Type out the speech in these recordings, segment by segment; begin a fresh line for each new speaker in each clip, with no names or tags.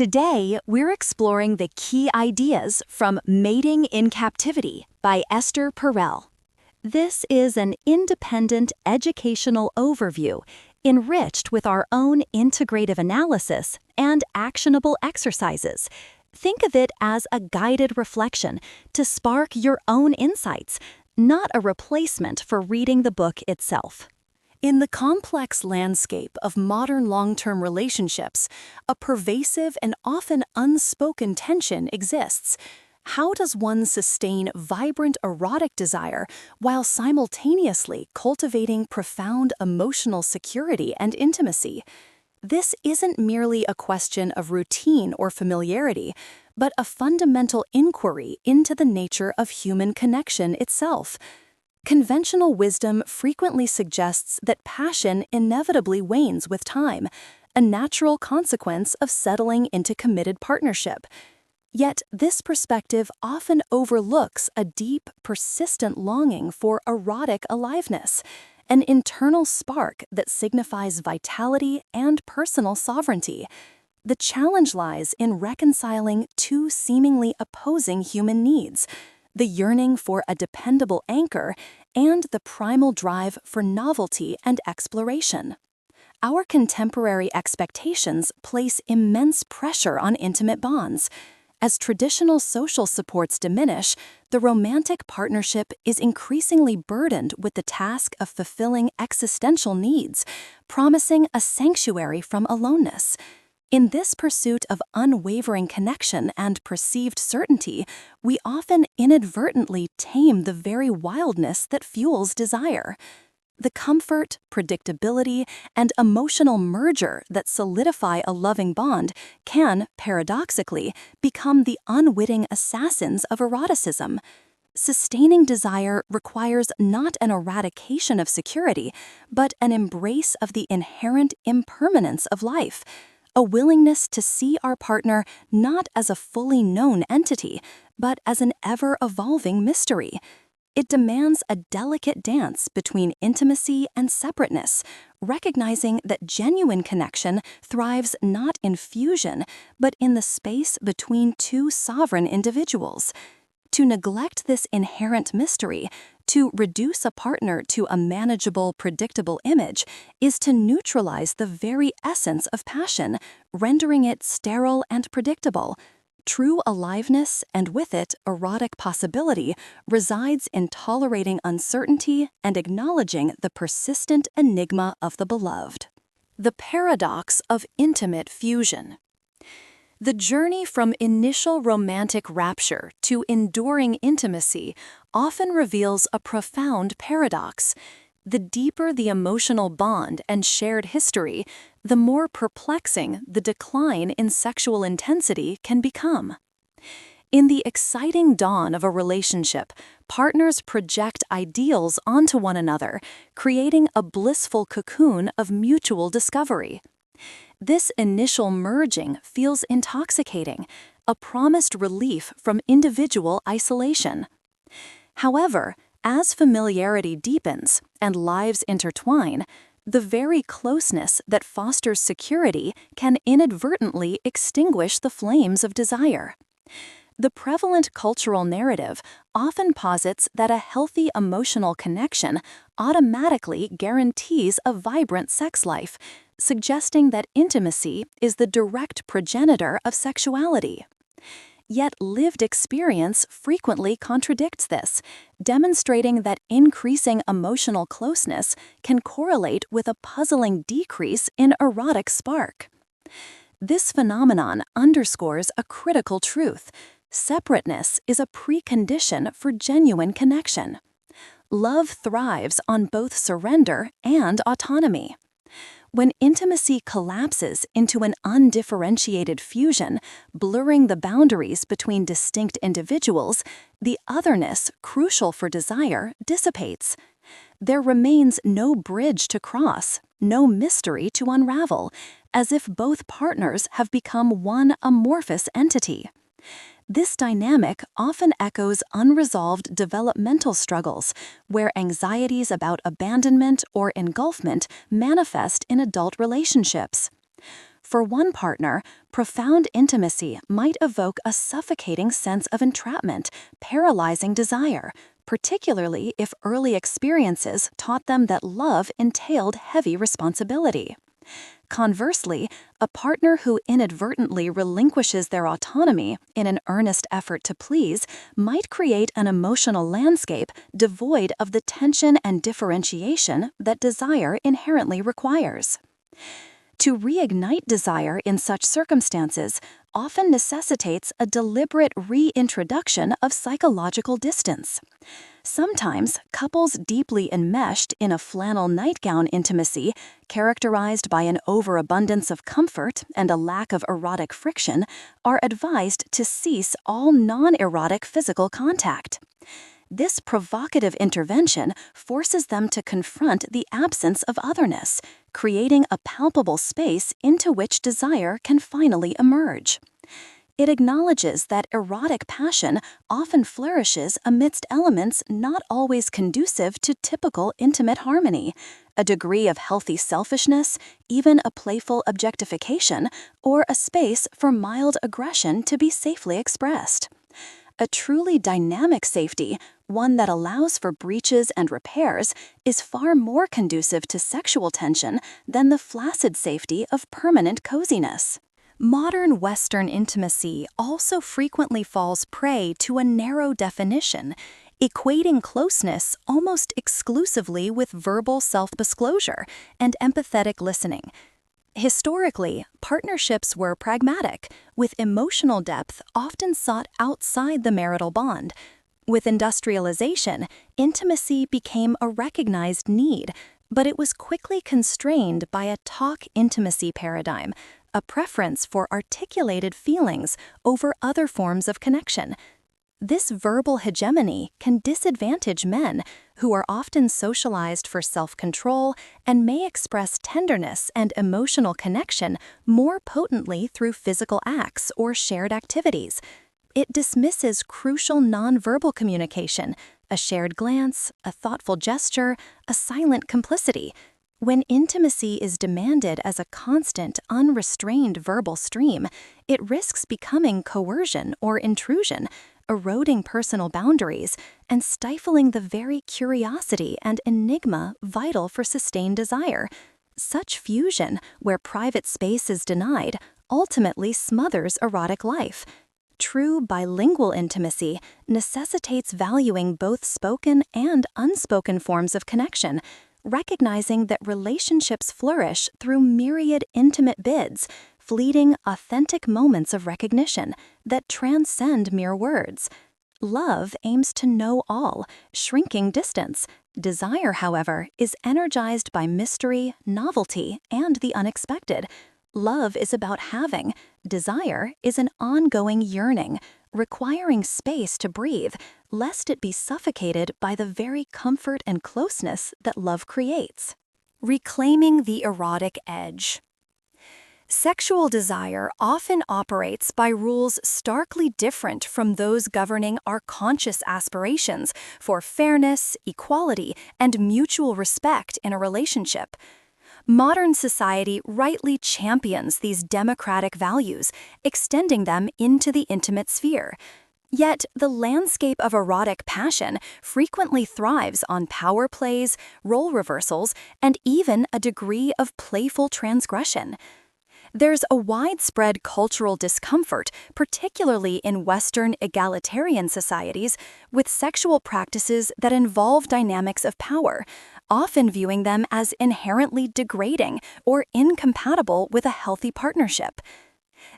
Today, we're exploring the key ideas from Mating in Captivity by Esther Perel. This is an independent educational overview enriched with our own integrative analysis and actionable exercises. Think of it as a guided reflection to spark your own insights, not a replacement for reading the book itself. In the complex landscape of modern long-term relationships, a pervasive and often unspoken tension exists. How does one sustain vibrant erotic desire while simultaneously cultivating profound emotional security and intimacy? This isn't merely a question of routine or familiarity, but a fundamental inquiry into the nature of human connection itself. Conventional wisdom frequently suggests that passion inevitably wanes with time, a natural consequence of settling into committed partnership. Yet this perspective often overlooks a deep, persistent longing for erotic aliveness, an internal spark that signifies vitality and personal sovereignty. The challenge lies in reconciling two seemingly opposing human needs: the yearning for a dependable anchor and the primal drive for novelty and exploration. Our contemporary expectations place immense pressure on intimate bonds. As traditional social supports diminish, the romantic partnership is increasingly burdened with the task of fulfilling existential needs, promising a sanctuary from aloneness. In this pursuit of unwavering connection and perceived certainty, we often inadvertently tame the very wildness that fuels desire. The comfort, predictability, and emotional merger that solidify a loving bond can, paradoxically, become the unwitting assassins of eroticism. Sustaining desire requires not an eradication of security, but an embrace of the inherent impermanence of life, a willingness to see our partner not as a fully known entity, but as an ever-evolving mystery. It demands a delicate dance between intimacy and separateness, recognizing that genuine connection thrives not in fusion, but in the space between two sovereign individuals. To neglect this inherent mystery, to reduce a partner to a manageable, predictable image, is to neutralize the very essence of passion, rendering it sterile and predictable. True aliveness, and with it, erotic possibility, resides in tolerating uncertainty and acknowledging the persistent enigma of the beloved. The paradox of intimate fusion. The journey from initial romantic rapture to enduring intimacy often reveals a profound paradox. The deeper the emotional bond and shared history, the more perplexing the decline in sexual intensity can become. In the exciting dawn of a relationship, partners project ideals onto one another, creating a blissful cocoon of mutual discovery. This initial merging feels intoxicating, a promised relief from individual isolation. However, as familiarity deepens and lives intertwine, the very closeness that fosters security can inadvertently extinguish the flames of desire. The prevalent cultural narrative often posits that a healthy emotional connection automatically guarantees a vibrant sex life, suggesting that intimacy is the direct progenitor of sexuality. Yet lived experience frequently contradicts this, demonstrating that increasing emotional closeness can correlate with a puzzling decrease in erotic spark. This phenomenon underscores a critical truth: separateness is a precondition for genuine connection. Love thrives on both surrender and autonomy. When intimacy collapses into an undifferentiated fusion, blurring the boundaries between distinct individuals, the otherness crucial for desire dissipates. There remains no bridge to cross, no mystery to unravel, as if both partners have become one amorphous entity. This dynamic often echoes unresolved developmental struggles, where anxieties about abandonment or engulfment manifest in adult relationships. For one partner, profound intimacy might evoke a suffocating sense of entrapment, paralyzing desire, particularly if early experiences taught them that love entailed heavy responsibility. Conversely, a partner who inadvertently relinquishes their autonomy in an earnest effort to please might create an emotional landscape devoid of the tension and differentiation that desire inherently requires. To reignite desire in such circumstances often necessitates a deliberate reintroduction of psychological distance. Sometimes, couples deeply enmeshed in a flannel nightgown intimacy, characterized by an overabundance of comfort and a lack of erotic friction, are advised to cease all non-erotic physical contact. This provocative intervention forces them to confront the absence of otherness, creating a palpable space into which desire can finally emerge. It acknowledges that erotic passion often flourishes amidst elements not always conducive to typical intimate harmony, a degree of healthy selfishness, even a playful objectification, or a space for mild aggression to be safely expressed. A truly dynamic safety, one that allows for breaches and repairs, is far more conducive to sexual tension than the flaccid safety of permanent coziness. Modern Western intimacy also frequently falls prey to a narrow definition, equating closeness almost exclusively with verbal self-disclosure and empathetic listening. Historically, partnerships were pragmatic, with emotional depth often sought outside the marital bond. With industrialization, intimacy became a recognized need, but it was quickly constrained by a talk intimacy paradigm, a preference for articulated feelings over other forms of connection. This verbal hegemony can disadvantage men, who are often socialized for self-control and may express tenderness and emotional connection more potently through physical acts or shared activities. It dismisses crucial nonverbal communication, a shared glance, a thoughtful gesture, a silent complicity. When intimacy is demanded as a constant, unrestrained verbal stream, it risks becoming coercion or intrusion, eroding personal boundaries and stifling the very curiosity and enigma vital for sustained desire. Such fusion, where private space is denied, ultimately smothers erotic life. True bilingual intimacy necessitates valuing both spoken and unspoken forms of connection, recognizing that relationships flourish through myriad intimate bids, fleeting, authentic moments of recognition that transcend mere words. Love aims to know all, shrinking distance. Desire, however, is energized by mystery, novelty, and the unexpected. Love is about having. Desire is an ongoing yearning, requiring space to breathe, lest it be suffocated by the very comfort and closeness that love creates. Reclaiming the erotic edge. Sexual desire often operates by rules starkly different from those governing our conscious aspirations for fairness, equality, and mutual respect in a relationship. Modern society rightly champions these democratic values, extending them into the intimate sphere. Yet, the landscape of erotic passion frequently thrives on power plays, role reversals, and even a degree of playful transgression. There's a widespread cultural discomfort, particularly in Western egalitarian societies, with sexual practices that involve dynamics of power, often viewing them as inherently degrading or incompatible with a healthy partnership.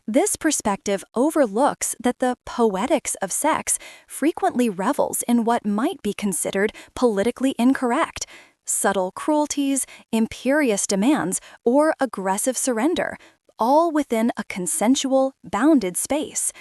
This perspective overlooks that the poetics of sex frequently revels in what might be considered politically incorrect, subtle cruelties, imperious demands, or aggressive surrender, all within a consensual, bounded space.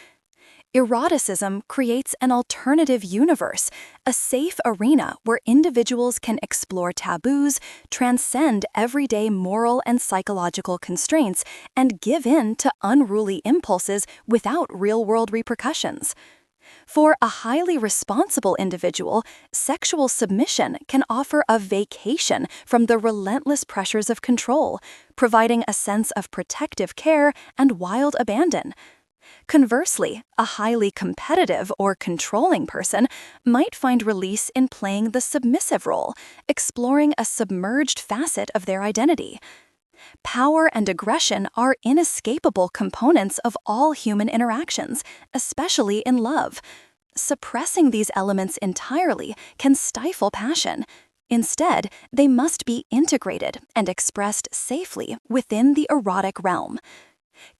Eroticism creates an alternative universe, a safe arena where individuals can explore taboos, transcend everyday moral and psychological constraints, and give in to unruly impulses without real-world repercussions. For a highly responsible individual, sexual submission can offer a vacation from the relentless pressures of control, providing a sense of protective care and wild abandon. Conversely, a highly competitive or controlling person might find release in playing the submissive role, exploring a submerged facet of their identity. Power and aggression are inescapable components of all human interactions, especially in love. Suppressing these elements entirely can stifle passion. Instead, they must be integrated and expressed safely within the erotic realm.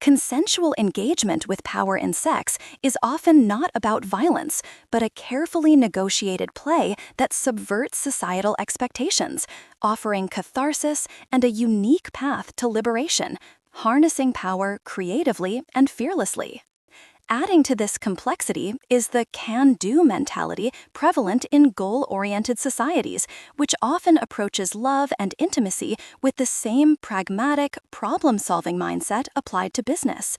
Consensual engagement with power in sex is often not about violence, but a carefully negotiated play that subverts societal expectations, offering catharsis and a unique path to liberation, harnessing power creatively and fearlessly. Adding to this complexity is the can-do mentality prevalent in goal-oriented societies, which often approaches love and intimacy with the same pragmatic, problem-solving mindset applied to business.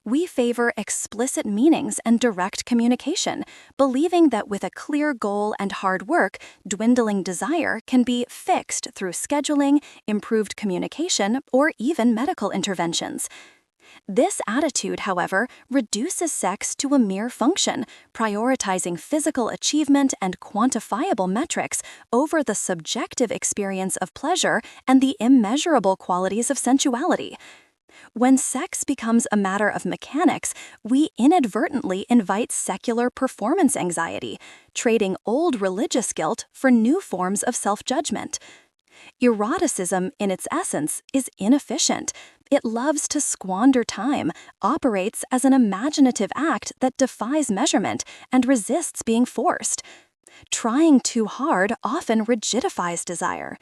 We favor explicit meanings and direct communication, believing that with a clear goal and hard work, dwindling desire can be fixed through scheduling, improved communication, or even medical interventions. This attitude, however, reduces sex to a mere function, prioritizing physical achievement and quantifiable metrics over the subjective experience of pleasure and the immeasurable qualities of sensuality. When sex becomes a matter of mechanics, we inadvertently invite secular performance anxiety, trading old religious guilt for new forms of self-judgment. Eroticism, in its essence, is inefficient. It loves to squander time, operates as an imaginative act that defies measurement, and resists being forced. Trying too hard often rigidifies desire.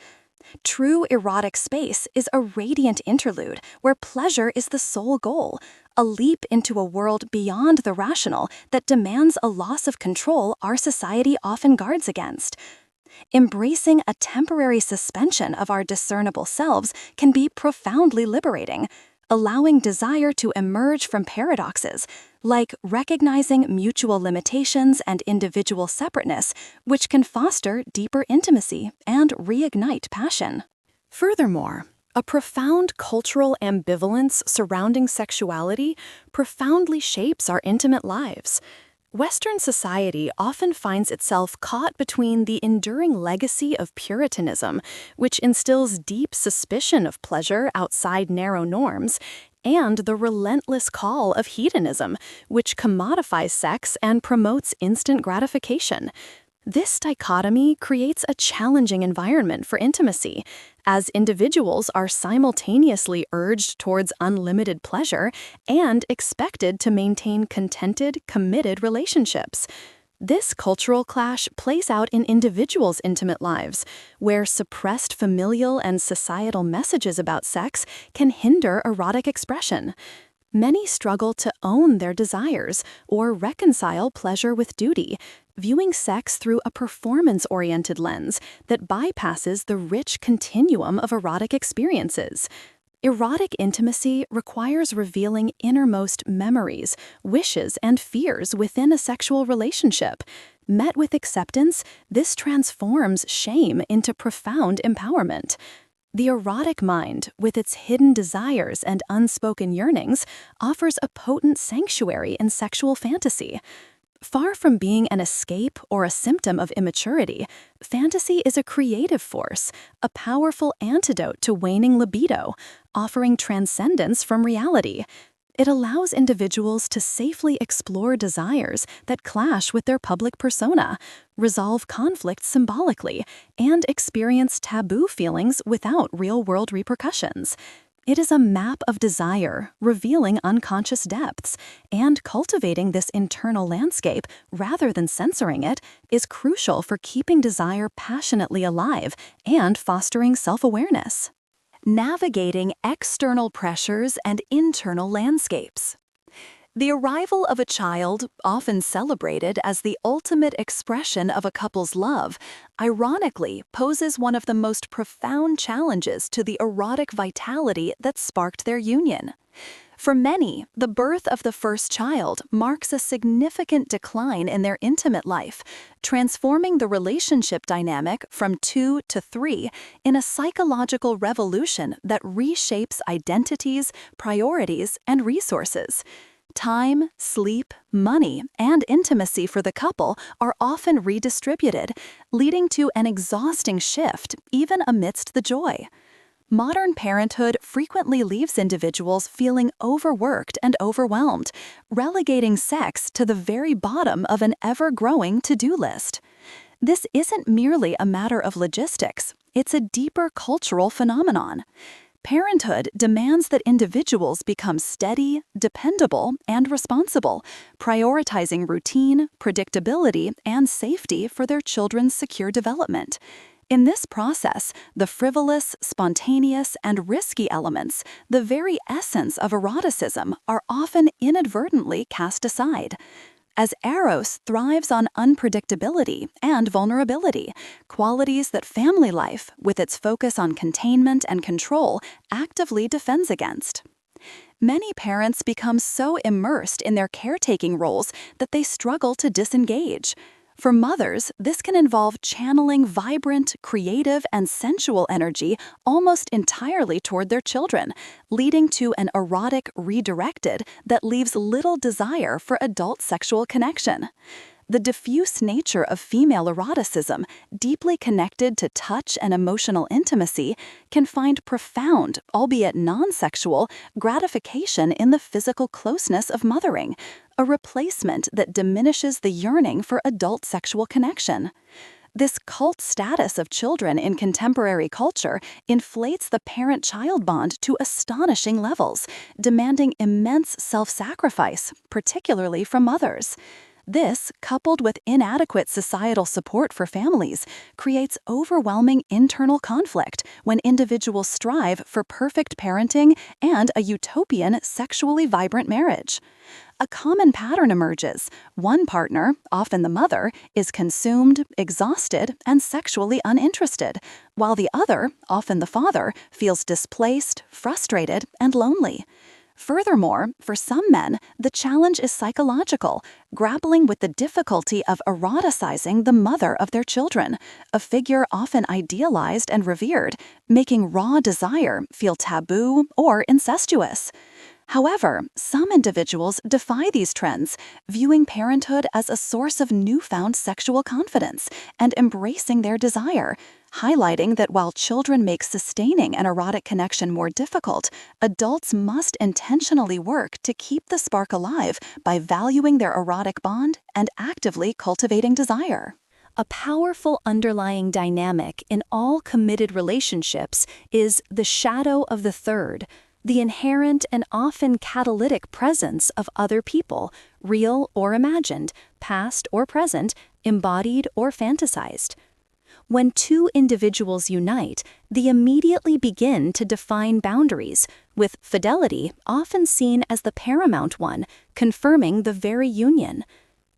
True erotic space is a radiant interlude where pleasure is the sole goal, a leap into a world beyond the rational that demands a loss of control our society often guards against. Embracing a temporary suspension of our discernible selves can be profoundly liberating, allowing desire to emerge from paradoxes, like recognizing mutual limitations and individual separateness, which can foster deeper intimacy and reignite passion. Furthermore, a profound cultural ambivalence surrounding sexuality profoundly shapes our intimate lives. Western society often finds itself caught between the enduring legacy of Puritanism, which instills deep suspicion of pleasure outside narrow norms, and the relentless call of hedonism, which commodifies sex and promotes instant gratification. This dichotomy creates a challenging environment for intimacy, as individuals are simultaneously urged towards unlimited pleasure and expected to maintain contented, committed relationships. This cultural clash plays out in individuals' intimate lives, where suppressed familial and societal messages about sex can hinder erotic expression. Many struggle to own their desires or reconcile pleasure with duty, viewing sex through a performance-oriented lens that bypasses the rich continuum of erotic experiences. Erotic intimacy requires revealing innermost memories, wishes, and fears within a sexual relationship. Met with acceptance, this transforms shame into profound empowerment. The erotic mind, with its hidden desires and unspoken yearnings, offers a potent sanctuary in sexual fantasy. Far from being an escape or a symptom of immaturity, fantasy is a creative force, a powerful antidote to waning libido, offering transcendence from reality. It allows individuals to safely explore desires that clash with their public persona, resolve conflicts symbolically, and experience taboo feelings without real-world repercussions. It is a map of desire, revealing unconscious depths, and cultivating this internal landscape rather than censoring it is crucial for keeping desire passionately alive and fostering self-awareness. Navigating external pressures and internal landscapes. The arrival of a child, often celebrated as the ultimate expression of a couple's love, ironically poses one of the most profound challenges to the erotic vitality that sparked their union. For many, the birth of the first child marks a significant decline in their intimate life, transforming the relationship dynamic from 2 to 3 in a psychological revolution that reshapes identities, priorities, and resources. Time, sleep, money, and intimacy for the couple are often redistributed, leading to an exhausting shift even amidst the joy. Modern parenthood frequently leaves individuals feeling overworked and overwhelmed, relegating sex to the very bottom of an ever-growing to-do list. This isn't merely a matter of logistics, it's a deeper cultural phenomenon. Parenthood demands that individuals become steady, dependable, and responsible, prioritizing routine, predictability, and safety for their children's secure development. In this process, the frivolous, spontaneous, and risky elements, the very essence of eroticism, are often inadvertently cast aside. As Eros thrives on unpredictability and vulnerability, qualities that family life, with its focus on containment and control, actively defends against. Many parents become so immersed in their caretaking roles that they struggle to disengage. For mothers, this can involve channeling vibrant, creative, and sensual energy almost entirely toward their children, leading to an erotic redirected that leaves little desire for adult sexual connection. The diffuse nature of female eroticism, deeply connected to touch and emotional intimacy, can find profound, albeit non-sexual, gratification in the physical closeness of mothering, a replacement that diminishes the yearning for adult sexual connection. This cult status of children in contemporary culture inflates the parent-child bond to astonishing levels, demanding immense self-sacrifice, particularly from mothers. This, coupled with inadequate societal support for families, creates overwhelming internal conflict when individuals strive for perfect parenting and a utopian, sexually vibrant marriage. A common pattern emerges. One partner, often the mother, is consumed, exhausted, and sexually uninterested, while the other, often the father, feels displaced, frustrated, and lonely. Furthermore, for some men, the challenge is psychological, grappling with the difficulty of eroticizing the mother of their children, a figure often idealized and revered, making raw desire feel taboo or incestuous. However, some individuals defy these trends, viewing parenthood as a source of newfound sexual confidence and embracing their desire, highlighting that while children make sustaining an erotic connection more difficult, adults must intentionally work to keep the spark alive by valuing their erotic bond and actively cultivating desire. A powerful underlying dynamic in all committed relationships is the shadow of the third, the inherent and often catalytic presence of other people, real or imagined, past or present, embodied or fantasized. When two individuals unite, they immediately begin to define boundaries, with fidelity often seen as the paramount one, confirming the very union.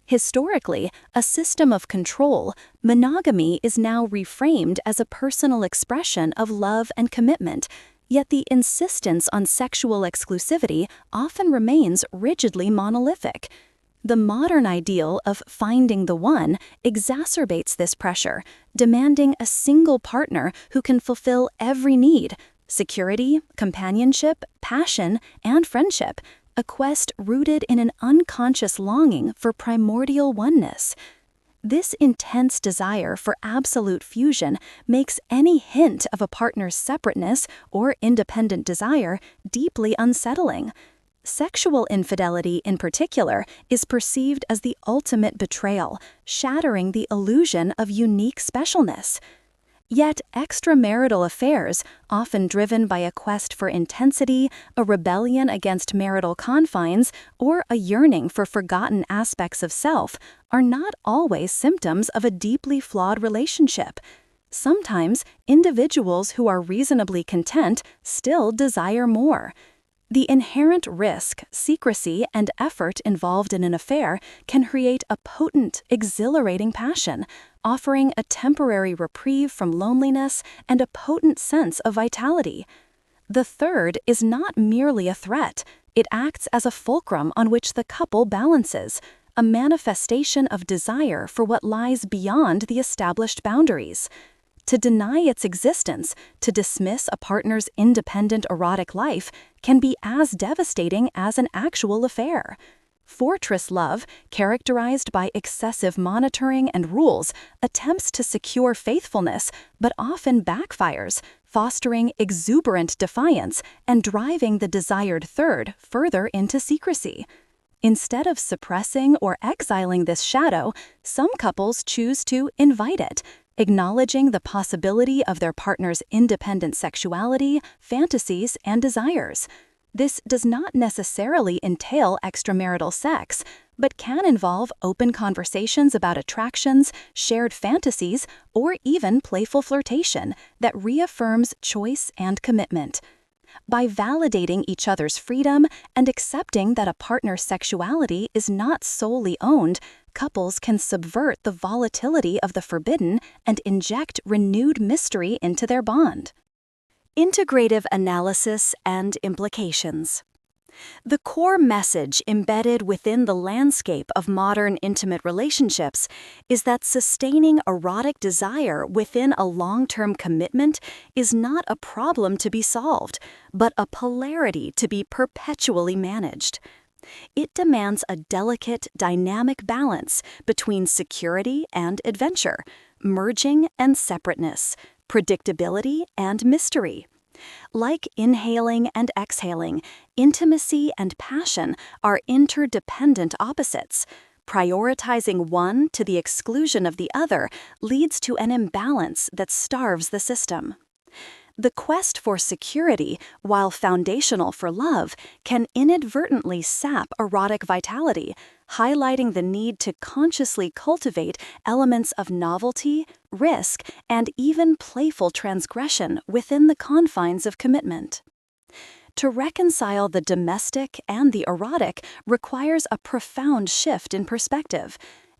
Historically, a system of control, monogamy is now reframed as a personal expression of love and commitment, yet the insistence on sexual exclusivity often remains rigidly monolithic. The modern ideal of finding the one exacerbates this pressure, demanding a single partner who can fulfill every need: security, companionship, passion, and friendship, a quest rooted in an unconscious longing for primordial oneness. This intense desire for absolute fusion makes any hint of a partner's separateness or independent desire deeply unsettling. Sexual infidelity, in particular, is perceived as the ultimate betrayal, shattering the illusion of unique specialness. Yet extramarital affairs, often driven by a quest for intensity, a rebellion against marital confines, or a yearning for forgotten aspects of self, are not always symptoms of a deeply flawed relationship. Sometimes, individuals who are reasonably content still desire more. The inherent risk, secrecy, and effort involved in an affair can create a potent, exhilarating passion, offering a temporary reprieve from loneliness and a potent sense of vitality. The third is not merely a threat. It acts as a fulcrum on which the couple balances, a manifestation of desire for what lies beyond the established boundaries. To deny its existence, to dismiss a partner's independent erotic life, can be as devastating as an actual affair. Fortress love, characterized by excessive monitoring and rules, attempts to secure faithfulness, but often backfires, fostering exuberant defiance and driving the desired third further into secrecy. Instead of suppressing or exiling this shadow, some couples choose to invite it, acknowledging the possibility of their partner's independent sexuality, fantasies, and desires. This does not necessarily entail extramarital sex, but can involve open conversations about attractions, shared fantasies, or even playful flirtation that reaffirms choice and commitment. By validating each other's freedom and accepting that a partner's sexuality is not solely owned, couples can subvert the volatility of the forbidden and inject renewed mystery into their bond. Integrative Analysis and Implications. The core message embedded within the landscape of modern intimate relationships is that sustaining erotic desire within a long-term commitment is not a problem to be solved, but a polarity to be perpetually managed. It demands a delicate, dynamic balance between security and adventure, merging and separateness, predictability and mystery. Like inhaling and exhaling, intimacy and passion are interdependent opposites. Prioritizing one to the exclusion of the other leads to an imbalance that starves the system. The quest for security, while foundational for love, can inadvertently sap erotic vitality, highlighting the need to consciously cultivate elements of novelty, risk, and even playful transgression within the confines of commitment. To reconcile the domestic and the erotic requires a profound shift in perspective.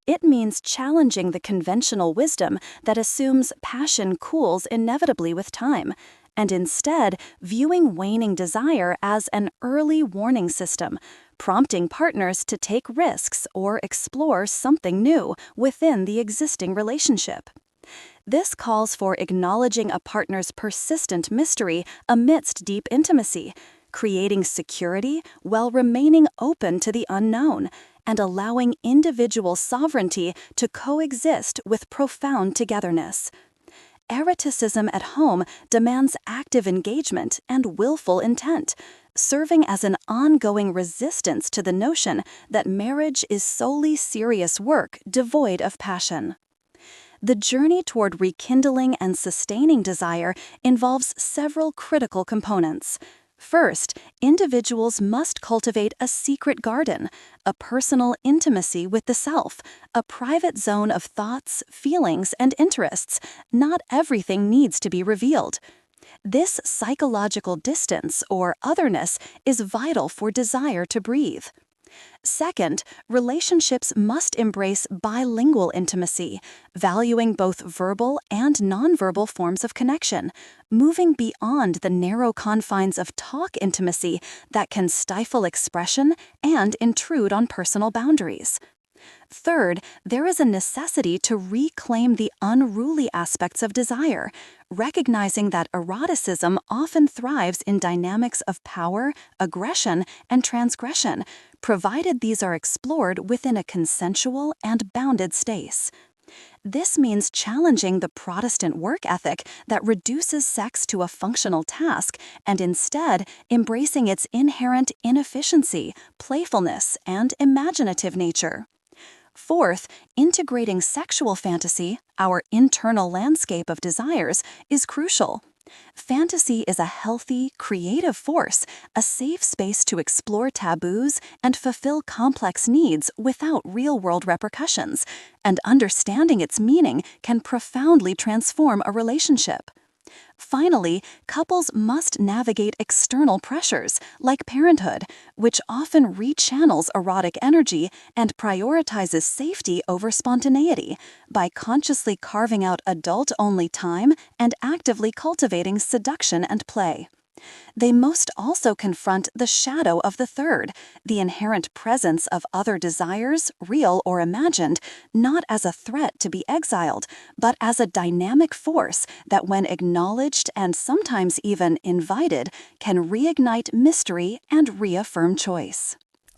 It means challenging the conventional wisdom that assumes passion cools inevitably with time, and instead viewing waning desire as an early warning system, prompting partners to take risks or explore something new within the existing relationship. This calls for acknowledging a partner's persistent mystery amidst deep intimacy, creating security while remaining open to the unknown, and allowing individual sovereignty to coexist with profound togetherness. Eroticism at home demands active engagement and willful intent, serving as an ongoing resistance to the notion that marriage is solely serious work devoid of passion. The journey toward rekindling and sustaining desire involves several critical components. First, individuals must cultivate a secret garden, a personal intimacy with the self, a private zone of thoughts, feelings, and interests. Not everything needs to be revealed. This psychological distance or otherness is vital for desire to breathe. Second, relationships must embrace bilingual intimacy, valuing both verbal and nonverbal forms of connection, moving beyond the narrow confines of talk intimacy that can stifle expression and intrude on personal boundaries. Third, there is a necessity to reclaim the unruly aspects of desire, recognizing that eroticism often thrives in dynamics of power, aggression, and transgression, provided these are explored within a consensual and bounded space. This means challenging the Protestant work ethic that reduces sex to a functional task and instead embracing its inherent inefficiency, playfulness, and imaginative nature. Fourth, integrating sexual fantasy, our internal landscape of desires, is crucial. Fantasy is a healthy, creative force, a safe space to explore taboos and fulfill complex needs without real-world repercussions, and understanding its meaning can profoundly transform a relationship. Finally, couples must navigate external pressures, like parenthood, which often rechannels erotic energy and prioritizes safety over spontaneity, by consciously carving out adult-only time and actively cultivating seduction and play. They most also confront the shadow of the third, the inherent presence of other desires, real or imagined, not as a threat to be exiled, but as a dynamic force that, when acknowledged and sometimes even invited, can reignite mystery and reaffirm choice.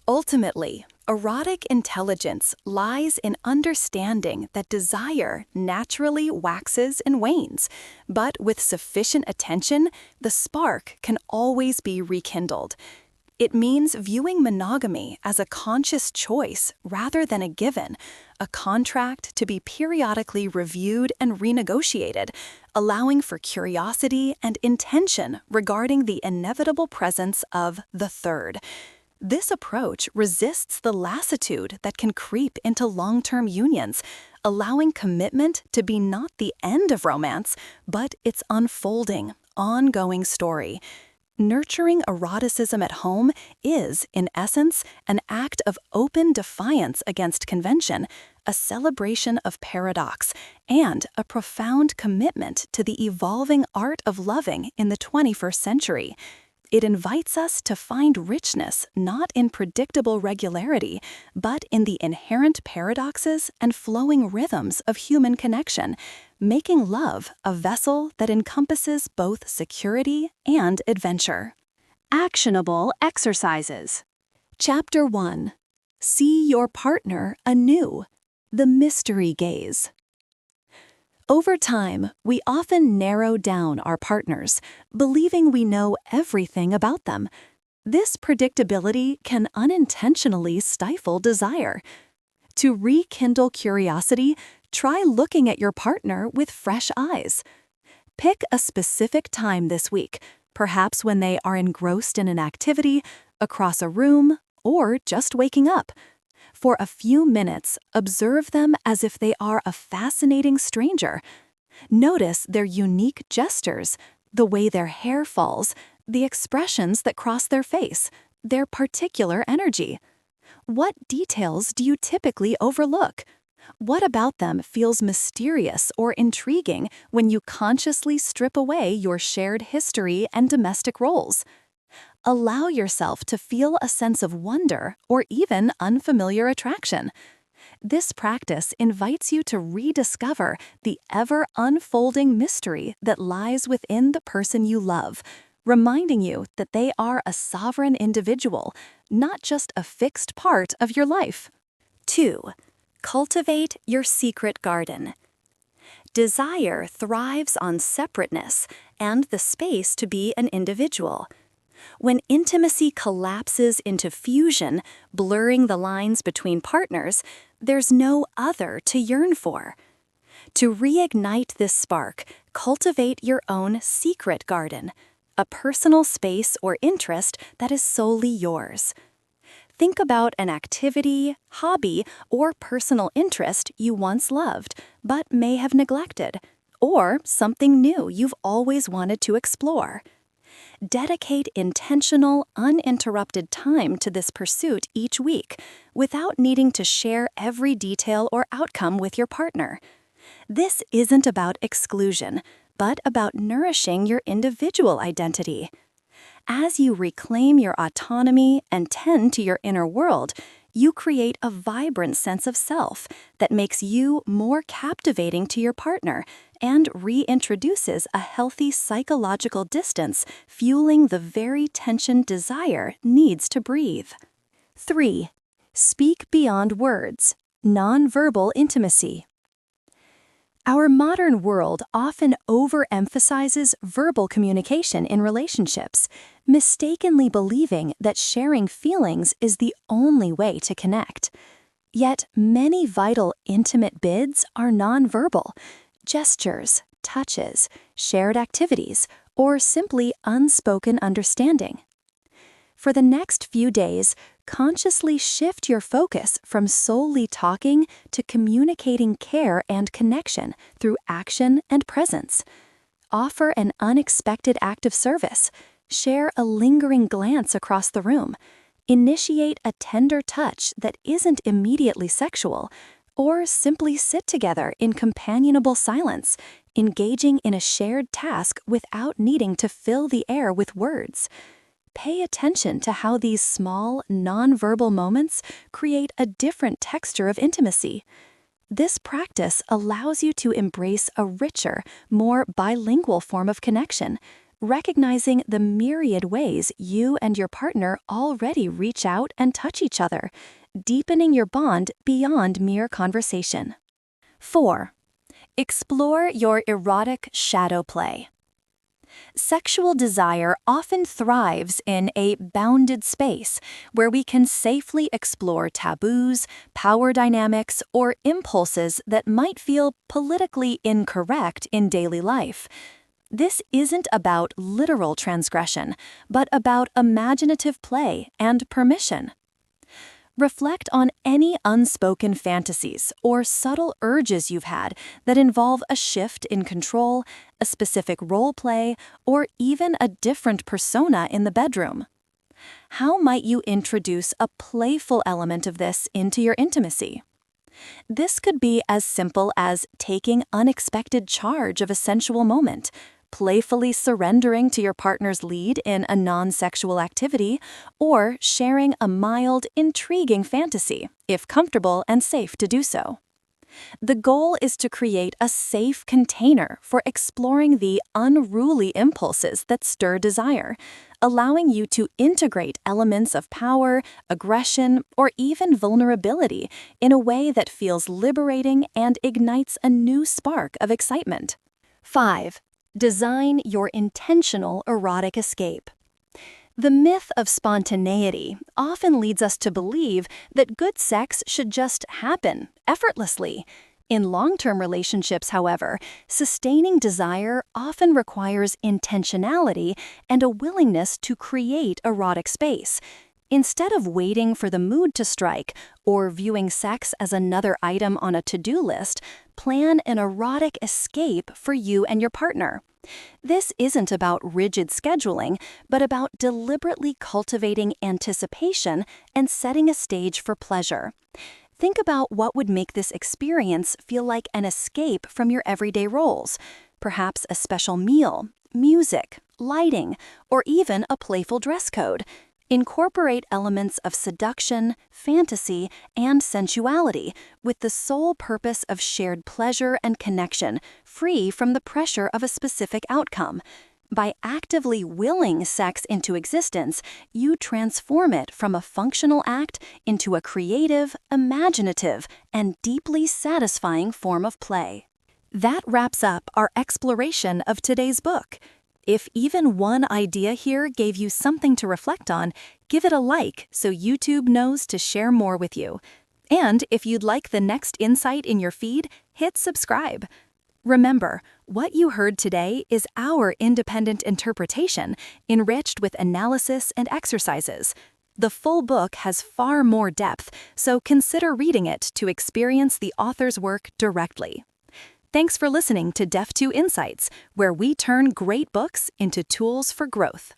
Ultimately, erotic intelligence lies in understanding that desire naturally waxes and wanes, but with sufficient attention, the spark can always be rekindled. It means viewing monogamy as a conscious choice rather than a given, a contract to be periodically reviewed and renegotiated, allowing for curiosity and intention regarding the inevitable presence of the third. This approach resists the lassitude that can creep into long-term unions, allowing commitment to be not the end of romance, but its unfolding, ongoing story. Nurturing eroticism at home is, in essence, an act of open defiance against convention, a celebration of paradox, and a profound commitment to the evolving art of loving in the 21st century. It invites us to find richness not in predictable regularity, but in the inherent paradoxes and flowing rhythms of human connection, making love a vessel that encompasses both security and adventure. Actionable Exercises. Chapter 1. See your partner anew. The Mystery Gaze. Over time, we often narrow down our partners, believing we know everything about them. This predictability can unintentionally stifle desire. To rekindle curiosity, try looking at your partner with fresh eyes. Pick a specific time this week, perhaps when they are engrossed in an activity, across a room, or just waking up. For a few minutes, observe them as if they are a fascinating stranger. Notice their unique gestures, the way their hair falls, the expressions that cross their face, their particular energy. What details do you typically overlook? What about them feels mysterious or intriguing when you consciously strip away your shared history and domestic roles? Allow yourself to feel a sense of wonder or even unfamiliar attraction. This practice invites you to rediscover the ever-unfolding mystery that lies within the person you love, reminding you that they are a sovereign individual, not just a fixed part of your life. 2. Cultivate your secret garden. Desire thrives on separateness and the space to be an individual. When intimacy collapses into fusion, blurring the lines between partners, there's no other to yearn for. To reignite this spark, cultivate your own secret garden, a personal space or interest that is solely yours. Think about an activity, hobby, or personal interest you once loved, but may have neglected, or something new you've always wanted to explore. Dedicate intentional, uninterrupted time to this pursuit each week, without needing to share every detail or outcome with your partner. This isn't about exclusion, but about nourishing your individual identity. As you reclaim your autonomy and tend to your inner world, you create a vibrant sense of self that makes you more captivating to your partner and reintroduces a healthy psychological distance, fueling the very tension desire needs to breathe. 3. Speak beyond words. Nonverbal intimacy. Our modern world often overemphasizes verbal communication in relationships, mistakenly believing that sharing feelings is the only way to connect. Yet many vital intimate bids are nonverbal: gestures, touches, shared activities, or simply unspoken understanding. For the next few days, consciously shift your focus from solely talking to communicating care and connection through action and presence. Offer an unexpected act of service. Share a lingering glance across the room. Initiate a tender touch that isn't immediately sexual, Or simply sit together in companionable silence, engaging in a shared task without needing to fill the air with words. Pay attention to how these small, nonverbal moments create a different texture of intimacy. This practice allows you to embrace a richer, more bilingual form of connection, recognizing the myriad ways you and your partner already reach out and touch each other, deepening your bond beyond mere conversation. 4. Explore your erotic shadow play. Sexual desire often thrives in a bounded space where we can safely explore taboos, power dynamics, or impulses that might feel politically incorrect in daily life. This isn't about literal transgression, but about imaginative play and permission. Reflect on any unspoken fantasies or subtle urges you've had that involve a shift in control, a specific role play, or even a different persona in the bedroom. How might you introduce a playful element of this into your intimacy? This could be as simple as taking unexpected charge of a sensual moment, playfully surrendering to your partner's lead in a non-sexual activity, or sharing a mild, intriguing fantasy, if comfortable and safe to do so. The goal is to create a safe container for exploring the unruly impulses that stir desire, allowing you to integrate elements of power, aggression, or even vulnerability in a way that feels liberating and ignites a new spark of excitement. 5. Design your intentional erotic escape. The myth of spontaneity often leads us to believe that good sex should just happen effortlessly. In long-term relationships, however, sustaining desire often requires intentionality and a willingness to create erotic space. Instead of waiting for the mood to strike or viewing sex as another item on a to-do list, plan an erotic escape for you and your partner. This isn't about rigid scheduling, but about deliberately cultivating anticipation and setting a stage for pleasure. Think about what would make this experience feel like an escape from your everyday roles, perhaps a special meal, music, lighting, or even a playful dress code. Incorporate elements of seduction, fantasy, and sensuality with the sole purpose of shared pleasure and connection, free from the pressure of a specific outcome. By actively willing sex into existence, you transform it from a functional act into a creative, imaginative, and deeply satisfying form of play. That wraps up our exploration of today's book. If even one idea here gave you something to reflect on, give it a like so YouTube knows to share more with you. And if you'd like the next insight in your feed, hit subscribe. Remember, what you heard today is our independent interpretation, enriched with analysis and exercises. The full book has far more depth, so consider reading it to experience the author's work directly. Thanks for listening to DeftU Insights, where we turn great books into tools for growth.